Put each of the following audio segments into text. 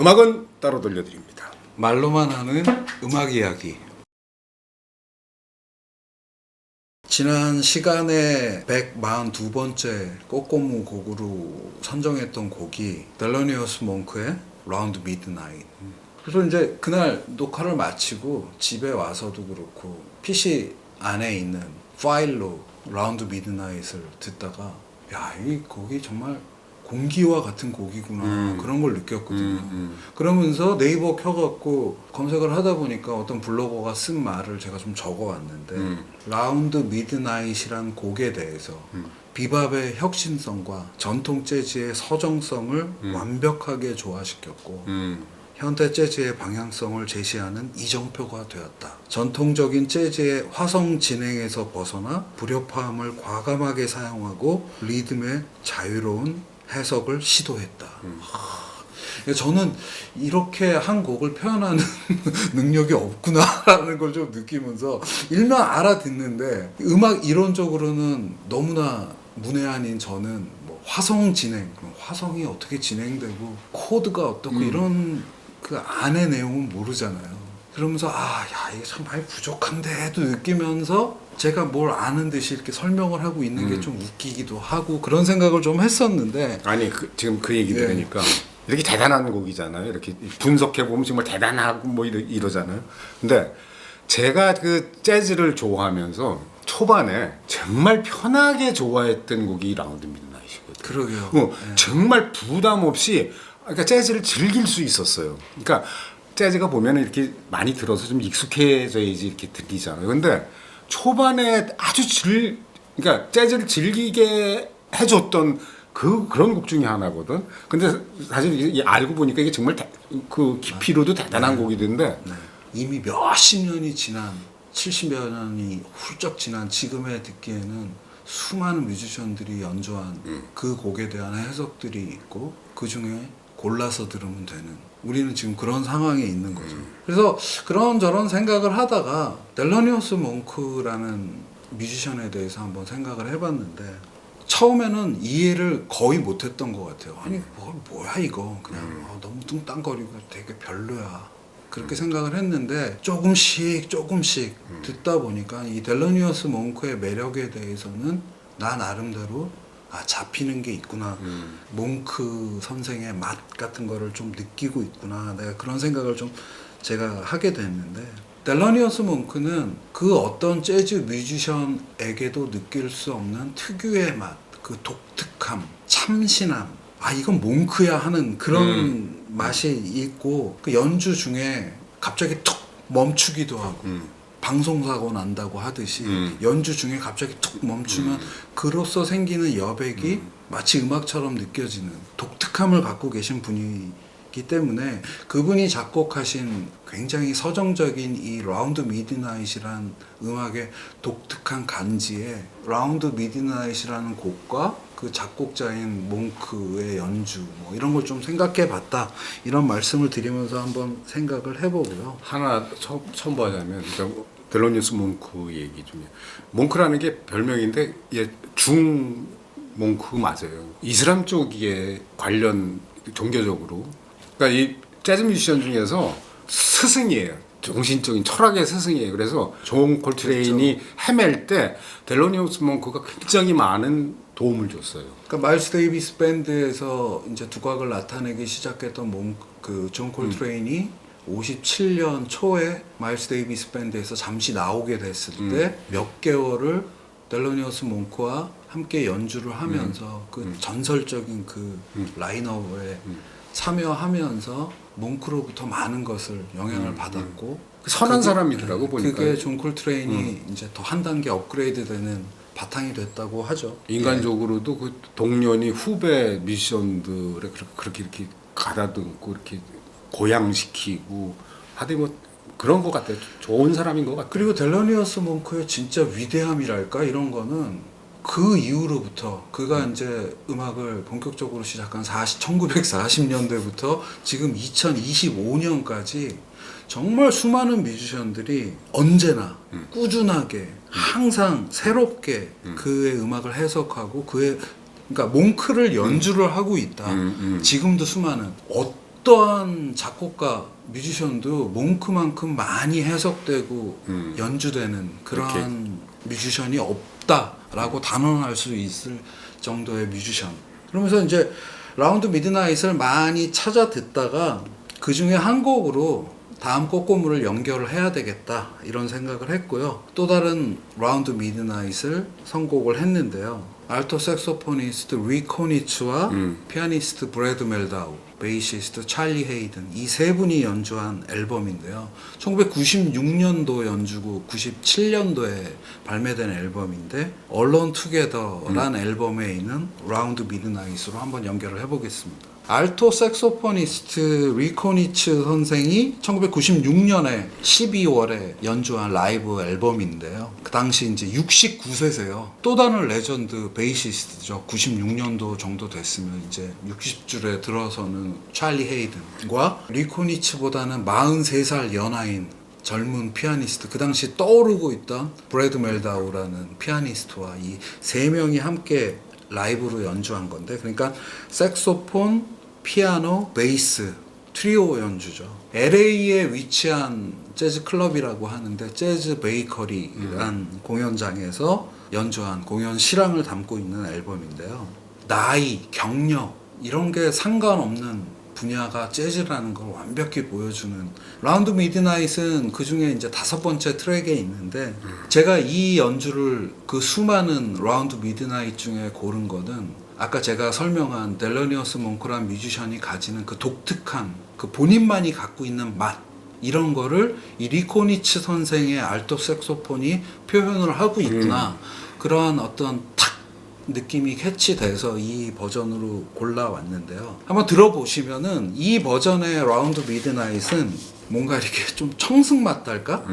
음악은 따로 들려드립니다. 말로만 하는 음악 이야기. 지난 시간에 142번째 꼬꼬무 곡으로 선정했던 곡이 델러니어스 몽크의 라운드 미드나잇. 그래서 이제 그날 녹화를 마치고 집에 와서도 그렇고 PC 안에 있는 파일로 라운드 미드나잇을 듣다가 야, 이 곡이 정말 공기와 같은 곡이구나 그런 걸 느꼈거든요. 그러면서 네이버 켜갖고 검색을 하다 보니까 어떤 블로거가 쓴 말을 제가 좀 적어왔는데 라운드 미드나잇이란 곡에 대해서 비밥의 혁신성과 전통 재즈의 서정성을 완벽하게 조화시켰고 현대 재즈의 방향성을 제시하는 이정표가 되었다. 전통적인 재즈의 화성 진행에서 벗어나 불협화음을 과감하게 사용하고 리듬의 자유로운 해석을 시도했다. 저는 이렇게 한 곡을 표현하는 능력이 없구나라는 걸 좀 느끼면서 일면 알아듣는데 음악 이론적으로는 너무나 문외한인 저는 뭐 화성 진행, 화성이 어떻게 진행되고 코드가 어떻고 이런 그 안의 내용은 모르잖아요. 그러면서 야 이게 참 많이 부족한데도 느끼면서 제가 뭘 아는 듯이 이렇게 설명을 하고 있는 게 좀 웃기기도 하고 그런 생각을 좀 했었는데 아니 지금 그 얘기 들으니까 이렇게 대단한 곡이잖아요. 이렇게 분석해 보면 정말 대단하고 뭐 이러잖아요. 근데 제가 그 재즈를 좋아하면서 초반에 정말 편하게 좋아했던 곡이 라운드 미드나잇이거든요. 그러게요. 정말 부담 없이 그러니까 재즈를 즐길 수 있었어요. 그러니까 재즈가 보면 이렇게 많이 들어서 좀 익숙해져야지 이렇게 들리잖아요. 근데 초반에 아주 그러니까 재즈를 즐기게 해줬던 그런 곡 중에 하나거든. 근데 사실 알고 보니까 이게 정말 그 깊이로도 대단한 곡이던데 이미 몇십 년이 지난 70여 년이 훌쩍 지난 지금에 듣기에는 수많은 뮤지션들이 연주한 그 곡에 대한 해석들이 있고 그 중에 골라서 들으면 되는 우리는 지금 그런 상황에 있는 거죠. 그래서 그런저런 생각을 하다가 델러니어스 몽크라는 뮤지션에 대해서 한번 생각을 해봤는데 처음에는 이해를 거의 못했던 것 같아요. 아니 뭐야 이거 그냥 너무 뚱땅거리고 되게 별로야 그렇게 생각을 했는데 조금씩 듣다 보니까 이 델러니어스 몽크의 매력에 대해서는 나 나름대로 잡히는 게 있구나. 몽크 선생의 맛 같은 거를 좀 느끼고 있구나. 내가 그런 생각을 좀 제가 하게 됐는데 델러니어스 몽크는 그 어떤 재즈 뮤지션에게도 느낄 수 없는 특유의 맛, 그 독특함, 참신함. 이건 몽크야 하는 그런 맛이 있고 그 연주 중에 갑자기 툭 멈추기도 하고 방송사고 난다고 하듯이 연주 중에 갑자기 툭 멈추면 그로써 생기는 여백이 마치 음악처럼 느껴지는 독특함을 갖고 계신 분이기 때문에 그분이 작곡하신 굉장히 서정적인 이 라운드 미드나잇이란 음악의 독특한 간지에 라운드 미드나잇이라는 곡과 그 작곡자인 몽크의 연주 뭐 이런 걸 좀 생각해 봤다 이런 말씀을 드리면서 한번 생각을 해보고요. 하나 처음 보자면 그러니까 델러니어스 몽크 얘기 중에 몽크라는 게 별명인데 중 몽크 맞아요. 이슬람 쪽에 관련 종교적으로 그러니까 이 재즈 뮤지션 중에서 스승이에요. 정신적인 철학의 스승이에요. 그래서 존 콜트레인이 그렇죠. 헤맬 때 델러니어스 몽크가 굉장히 많은 도움을 줬어요. 그러니까 마일스 데이비스 밴드에서 이제 두각을 나타내기 시작했던 존 콜트레인이 57년 초에 마일스 데이비스 밴드에서 잠시 나오게 됐을 때 몇 개월을 델러니어스 몽크와 함께 연주를 하면서 그 전설적인 그 라인업에 참여하면서 몽크로부터 많은 것을 영향을 받았고 선한 사람이더라고 보니까 그게 존 콜트레인이 이제 더 한 단계 업그레이드되는 바탕이 됐다고 하죠. 인간적으로도 그 동년이 후배 뮤지션들을 그렇게 이렇게 가다듬고 이렇게 고양시키고 하여튼 뭐 그런 것 같아요. 좋은 사람인 것 같아요. 그리고 델러니어스 몽크의 진짜 위대함이랄까 이런 거는 그 이후로부터 그가 이제 음악을 본격적으로 시작한 1940년대부터 지금 2025년까지 정말 수많은 뮤지션들이 언제나 꾸준하게 항상 새롭게 그의 음악을 해석하고 그러니까 몽크를 연주를 하고 있다. 지금도 수많은 어떠한 작곡가, 뮤지션도 몽크만큼 많이 해석되고 연주되는 그러한 뮤지션이 없다라고 단언할 수 있을 정도의 뮤지션. 그러면서 이제 라운드 미드나잇을 많이 찾아 듣다가 그 중에 한 곡으로 다음 꼬꼬무를 연결을 해야 되겠다 이런 생각을 했고요. 또 다른 라운드 미드나잇을 선곡을 했는데요. 알토 색소포니스트 리코니츠와 피아니스트 브래드 멜다우, 베이시스트 찰리 헤이든 이 세 분이 연주한 앨범인데요. 1996년도 연주고 97년도에 발매된 앨범인데 Alone Together란 앨범에 있는 라운드 미드나잇으로 한번 연결을 해보겠습니다. 알토 색소포니스트 리코니츠 선생이 1996년에 12월에 연주한 라이브 앨범인데요. 그 당시 이제 69세세요. 또 다른 레전드 베이시스트죠. 96년도 정도 됐으면 이제 60줄에 들어서는 찰리 헤이든과 리코니츠보다는 43살 연하인 젊은 피아니스트, 그 당시 떠오르고 있던 브래드 멜다우라는 피아니스트와 이 세 명이 함께 라이브로 연주한 건데, 그러니까 색소폰, 피아노, 베이스 트리오 연주죠. LA에 위치한 재즈 클럽이라고 하는데 재즈 베이커리란 공연장에서 연주한 공연 실황을 담고 있는 앨범인데요. 나이, 경력 이런 게 상관없는 분야가 재즈라는 걸 완벽히 보여주는 라운드 미드나잇은 그 중에 이제 5번째 트랙에 있는데, 제가 이 연주를 그 수많은 라운드 미드나잇 중에 고른 거는 아까 제가 설명한 델러니어스 몽크란 뮤지션이 가지는 그 독특한 그 본인만이 갖고 있는 맛, 이런 거를 이 리코니츠 선생의 알토 색소폰이 표현을 하고 있구나, 그러한 어떤 탁 느낌이 캐치돼서 이 버전으로 골라왔는데요. 한번 들어보시면은 이 버전의 라운드 미드나잇은 뭔가 이렇게 좀 청승맞달까?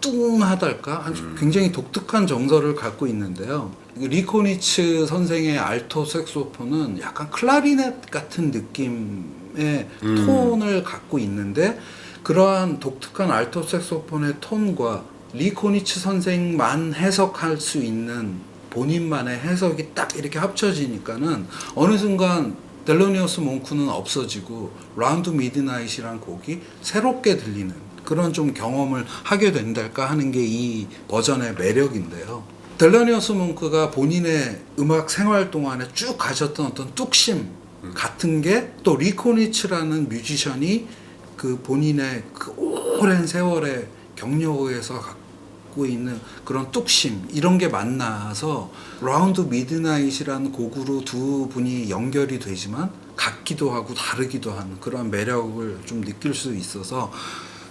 뚱하달까? 아주 굉장히 독특한 정서를 갖고 있는데요. 리코니츠 선생의 알토 색소폰은 약간 클라리넷 같은 느낌의 톤을 갖고 있는데, 그러한 독특한 알토 색소폰의 톤과 리코니츠 선생만 해석할 수 있는 본인만의 해석이 딱 이렇게 합쳐지니까는 어느 순간 델로니어스 몽크는 없어지고 라운드 미드나잇이란 곡이 새롭게 들리는 그런 좀 경험을 하게 된달까 하는 게 이 버전의 매력인데요. 델로니어스 몽크가 본인의 음악 생활 동안에 쭉 가졌던 어떤 뚝심 같은 게 또 리코니츠라는 뮤지션이 그 본인의 그 오랜 세월의 경력에서 갖고 있는 그런 뚝심, 이런 게 만나서 라운드 미드나잇이라는 곡으로 두 분이 연결이 되지만 같기도 하고 다르기도 한 그런 매력을 좀 느낄 수 있어서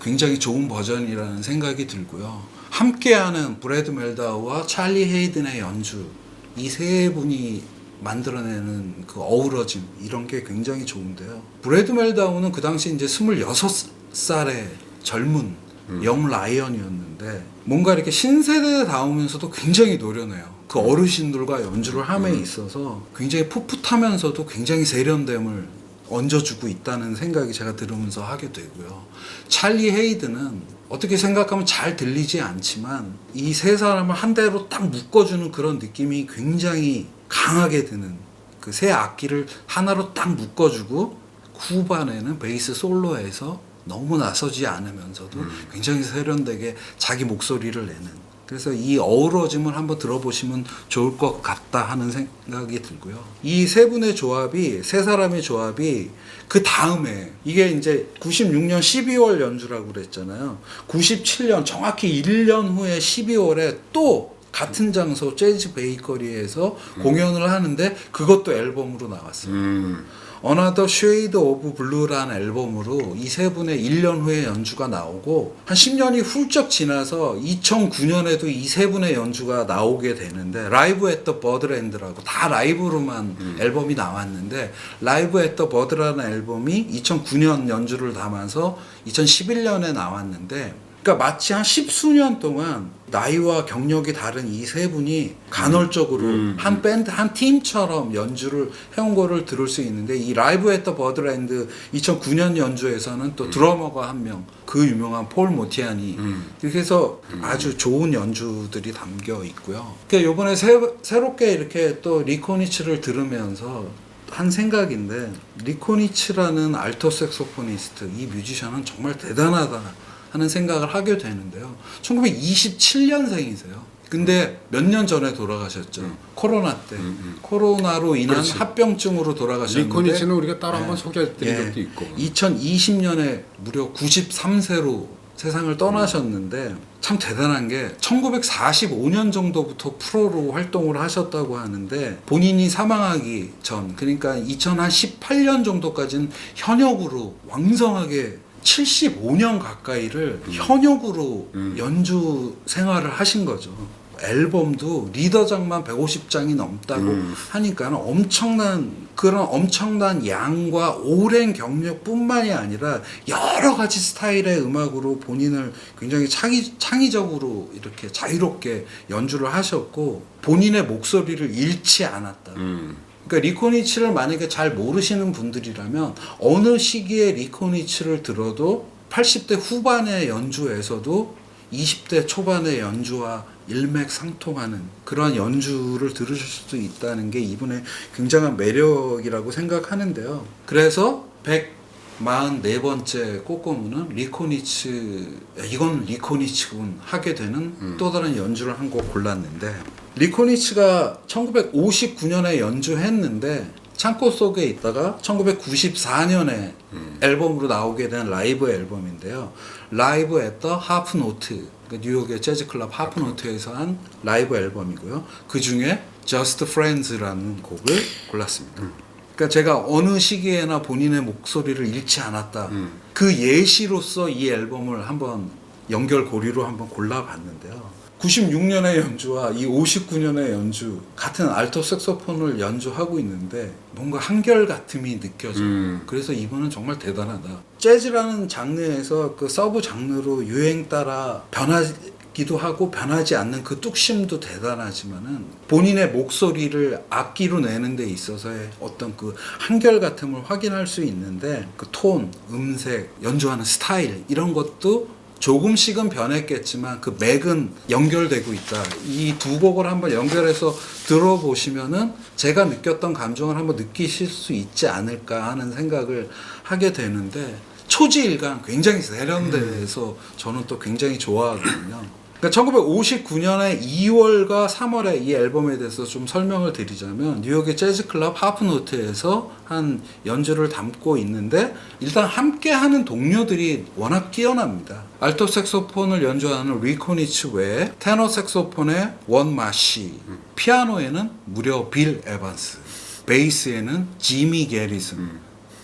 굉장히 좋은 버전이라는 생각이 들고요. 함께하는 브래드 멜다우와 찰리 헤이든의 연주, 이 세 분이 만들어내는 그 어우러짐, 이런 게 굉장히 좋은데요. 브래드 멜다우는 그 당시 이제 26살의 젊은 영 라이언이었는데 뭔가 이렇게 신세대다우면서도 굉장히 노련해요. 그 어르신들과 연주를 함에 있어서 굉장히 풋풋하면서도 굉장히 세련됨을 얹어주고 있다는 생각이 제가 들으면서 하게 되고요. 찰리 헤이든은 어떻게 생각하면 잘 들리지 않지만 이 세 사람을 한 대로 딱 묶어주는 그런 느낌이 굉장히 강하게 드는, 그 세 악기를 하나로 딱 묶어주고 후반에는 베이스 솔로에서 너무 나서지 않으면서도 굉장히 세련되게 자기 목소리를 내는, 그래서 이 어우러짐을 한번 들어보시면 좋을 것 같다 하는 생각이 들고요. 이 세 분의 조합이, 세 사람의 조합이 그 다음에, 이게 이제 96년 12월 연주라고 그랬잖아요. 97년 정확히 1년 후에 12월에 또 같은 장소 재즈 베이커리에서 공연을 하는데 그것도 앨범으로 나왔어요. Another Shade of Blue라는 앨범으로 이 세 분의 1년 후에 연주가 나오고, 한 10년이 훌쩍 지나서 2009년에도 이 세 분의 연주가 나오게 되는데, Live at the Birdland라고 다 라이브로만 앨범이 나왔는데, Live at the Bird라는 앨범이 2009년 연주를 담아서 2011년에 나왔는데, 그러니까 마치 한 10수년 동안 나이와 경력이 다른 이 세 분이 간헐적으로 한 밴드, 한 팀처럼 연주를 해온 거를 들을 수 있는데, 이 라이브 앳 더 버드랜드 2009년 연주에서는 또 드러머가 한 명, 그 유명한 폴 모티아니, 이렇게 해서 아주 좋은 연주들이 담겨 있고요. 그러니까 이번에 새롭게 이렇게 또 리코니츠를 들으면서 한 생각인데 리코니츠라는 알토 색소포니스트 이 뮤지션은 정말 대단하다 하는 생각을 하게 되는데요. 1927년생이세요. 근데 몇 년 전에 돌아가셨죠. 코로나 때. 코로나로 인한 그렇지. 합병증으로 돌아가셨는데 리코니치는 우리가 따로 한번 네. 소개해드린 예. 적도 있고. 2020년에 무려 93세로 세상을 떠나셨는데 참 대단한 게 1945년 정도부터 프로로 활동을 하셨다고 하는데 본인이 사망하기 전 그러니까 2018년 정도까지는 현역으로 왕성하게 75년 가까이를 현역으로 연주 생활을 하신 거죠. 앨범도 리더장만 150장이 넘다고 하니까 그런 엄청난 양과 오랜 경력뿐만이 아니라 여러 가지 스타일의 음악으로 본인을 굉장히 창의적으로 이렇게 자유롭게 연주를 하셨고 본인의 목소리를 잃지 않았다. 그러니까 리코니치를 만약에 잘 모르시는 분들이라면 어느 시기에 리코니치를 들어도 80대 후반의 연주에서도 20대 초반의 연주와 일맥상통하는 그러한 연주를 들으실 수 있다는 게 이분의 굉장한 매력이라고 생각하는데요. 그래서 144번째 꼬꼬무는 이건 리코니치군 하게 되는 또 다른 연주를 한 곡 골랐는데 리코니치가 1959년에 연주했는데 창고 속에 있다가 1994년에 앨범으로 나오게 된 라이브 앨범인데요. 라이브 앳 더 하프노트, 그러니까 뉴욕의 재즈클럽 하프노트에서 한 라이브 앨범이고요. 그 중에 Just Friends라는 곡을 골랐습니다. 그러니까 제가 어느 시기에나 본인의 목소리를 잃지 않았다. 그 예시로서 이 앨범을 한번 연결고리로 한번 골라봤는데요. 96년의 연주와 이 59년의 연주 같은 알토 색소폰을 연주하고 있는데 뭔가 한결같음이 느껴져요. 그래서 이분은 정말 대단하다. 재즈라는 장르에서 그 서브 장르로 유행 따라 변하기도 하고 변하지 않는 그 뚝심도 대단하지만은 본인의 목소리를 악기로 내는 데 있어서의 어떤 그 한결같음을 확인할 수 있는데 그 톤, 음색, 연주하는 스타일 이런 것도 조금씩은 변했겠지만 그 맥은 연결되고 있다. 이 두 곡을 한번 연결해서 들어보시면은 제가 느꼈던 감정을 한번 느끼실 수 있지 않을까 하는 생각을 하게 되는데 초지일관 굉장히 세련돼서 저는 또 굉장히 좋아하거든요. 그러니까 1959년에 2월과 3월에 이 앨범에 대해서 좀 설명을 드리자면 뉴욕의 재즈클럽 하프노트에서 한 연주를 담고 있는데 일단 함께 하는 동료들이 워낙 뛰어납니다. 알토 색소폰을 연주하는 리코니츠 외에 테너 색소폰의 원 마시, 피아노에는 무려 빌 에반스, 베이스에는 지미 게리슨,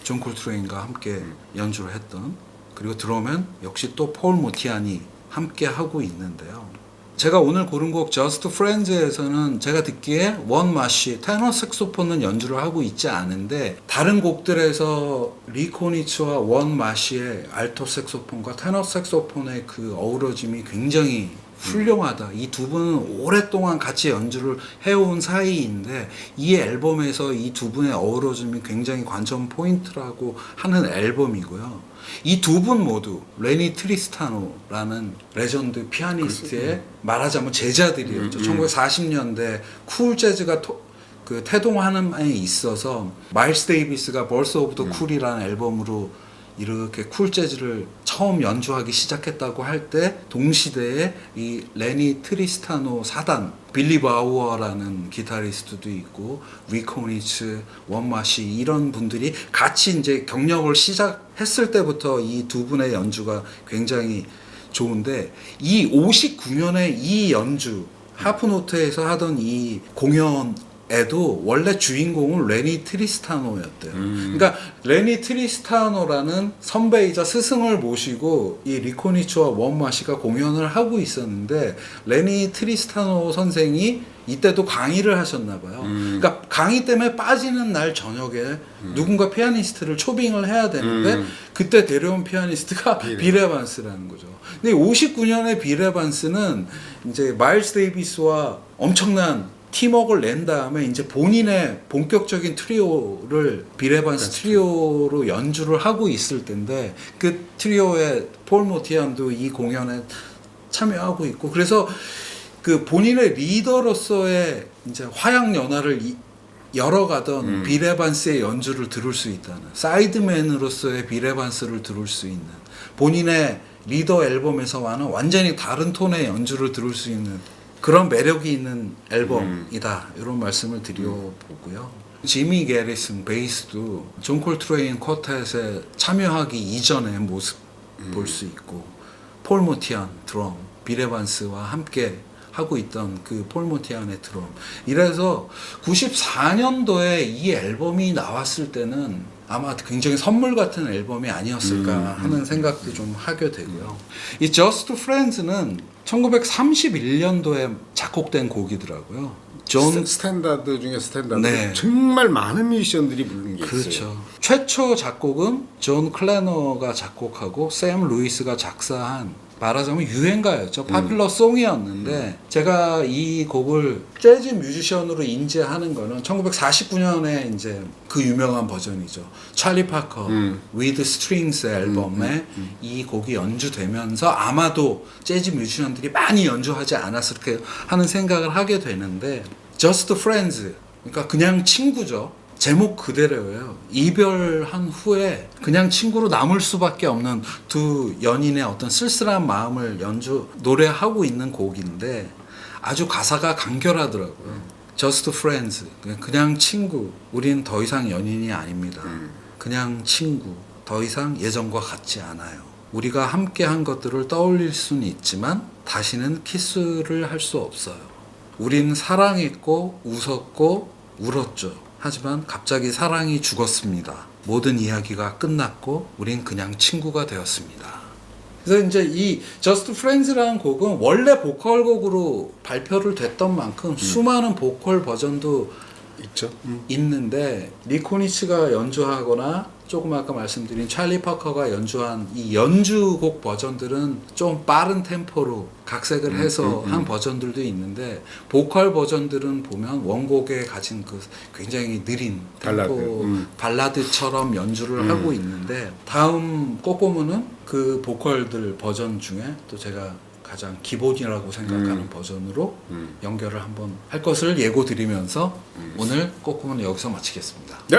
존 콜트레인과 함께 연주를 했던, 그리고 드럼엔 역시 또 폴 모티아니 함께 하고 있는데요. 제가 오늘 고른 곡 Just Friends에서는 제가 듣기에 원 마시, 테너 색소폰은 연주를 하고 있지 않은데 다른 곡들에서 리코니츠와 원 마시의 알토 색소폰과 테너 색소폰의 그 어우러짐이 굉장히 훌륭하다. 이 두 분은 오랫동안 같이 연주를 해온 사이인데 이 앨범에서 이 두 분의 어우러짐이 굉장히 관전 포인트라고 하는 앨범이고요. 이 두 분 모두 레니 트리스타노라는 레전드 피아니스트의 말하자면 제자들이었죠. 1940년대 쿨 재즈가 그 태동하는 에 있어서 마일스 데이비스가 벌스 오브 더 쿨이라는 앨범으로 이렇게 쿨 재즈를 처음 연주하기 시작했다고 할 때 동시대에 이 레니 트리스타노 사단 빌리 바우어라는 기타리스트도 있고 리코니츠, 원마시 이런 분들이 같이 이제 경력을 시작했을 때부터 이 두 분의 연주가 굉장히 좋은데 이 59년에 이 연주 하프노트에서 하던 이 공연 에도 원래 주인공은 레니 트리스타노였대요. 그러니까 레니 트리스타노라는 선배이자 스승을 모시고 이 리코니츠와 원마시가 공연을 하고 있었는데 레니 트리스타노 선생이 이때도 강의를 하셨나 봐요. 그러니까 강의 때문에 빠지는 날 저녁에 누군가 피아니스트를 초빙을 해야 되는데 그때 데려온 피아니스트가 빌 에반스라는 거죠. 근데 59년에 빌 에반스는 이제 마일스 데이비스와 엄청난 팀워크를 낸 다음에 이제 본인의 본격적인 트리오를 빌 에반스 트리오로 연주를 하고 있을 텐데 그 트리오의 폴 모티안도 이 공연에 참여하고 있고 그래서 그 본인의 리더로서의 이제 화양 연화를 여러 가던 빌 에반스의 연주를 들을 수 있다는, 사이드맨으로서의 빌 에반스를 들을 수 있는, 본인의 리더 앨범에서와는 완전히 다른 톤의 연주를 들을 수 있는 그런 매력이 있는 앨범이다. 이런 말씀을 드려보고요. 지미 게리슨 베이스도 존 콜트레인 쿼텟에 참여하기 이전의 모습 볼 수 있고, 폴 모티안 드럼, 빌 에반스와 함께 하고 있던 그 폴 모티안의 드럼. 이래서 94년도에 이 앨범이 나왔을 때는 아마 굉장히 선물 같은 앨범이 아니었을까 하는 생각도 좀 하게 되고요. 이 Just Friends는 1931년도에 작곡된 곡이더라고요. 존 스탠다드 중에 스탠다드. 네. 정말 많은 뮤지션들이 부르는 게 있어요. 그렇죠. 최초 작곡은 존 클래너가 작곡하고 샘 루이스가 작사한, 말하자면 유행가였죠. 파퓰러 송이었는데 제가 이 곡을 재즈 뮤지션으로 인지하는 거는 1949년에 이제 그 유명한 버전이죠. 찰리 파커 With Strings 앨범에 이 곡이 연주되면서 아마도 재즈 뮤지션들이 많이 연주하지 않았을까 하는 생각을 하게 되는데, Just Friends, 그러니까 그냥 친구죠. 제목 그대로예요. 이별한 후에 그냥 친구로 남을 수밖에 없는 두 연인의 어떤 쓸쓸한 마음을 노래하고 있는 곡인데 아주 가사가 간결하더라고요. Just Friends, 그냥 친구. 우린 더 이상 연인이 아닙니다. 그냥 친구. 더 이상 예전과 같지 않아요. 우리가 함께 한 것들을 떠올릴 수는 있지만 다시는 키스를 할 수 없어요. 우린 사랑했고 웃었고 울었죠. 하지만 갑자기 사랑이 죽었습니다. 모든 이야기가 끝났고 우린 그냥 친구가 되었습니다. 그래서 이제 이 Just Friends라는 곡은 원래 보컬 곡으로 발표를 됐던 만큼 수많은 보컬 버전도 있죠. 있는데, 리코니츠가 연주하거나 조금 아까 말씀드린 찰리 파커가 연주한 이 연주곡 버전들은 좀 빠른 템포로 각색을 해서 한 버전들도 있는데, 보컬 버전들은 보면 원곡에 가진 그 굉장히 느린 템포 발라드처럼 연주를 하고 있는데, 다음 꼬꼬무는 그 보컬들 버전 중에 또 제가 가장 기본이라고 생각하는 버전으로 연결을 한번 할 것을 예고 드리면서 오늘 꼬꼬무는 여기서 마치겠습니다. 네.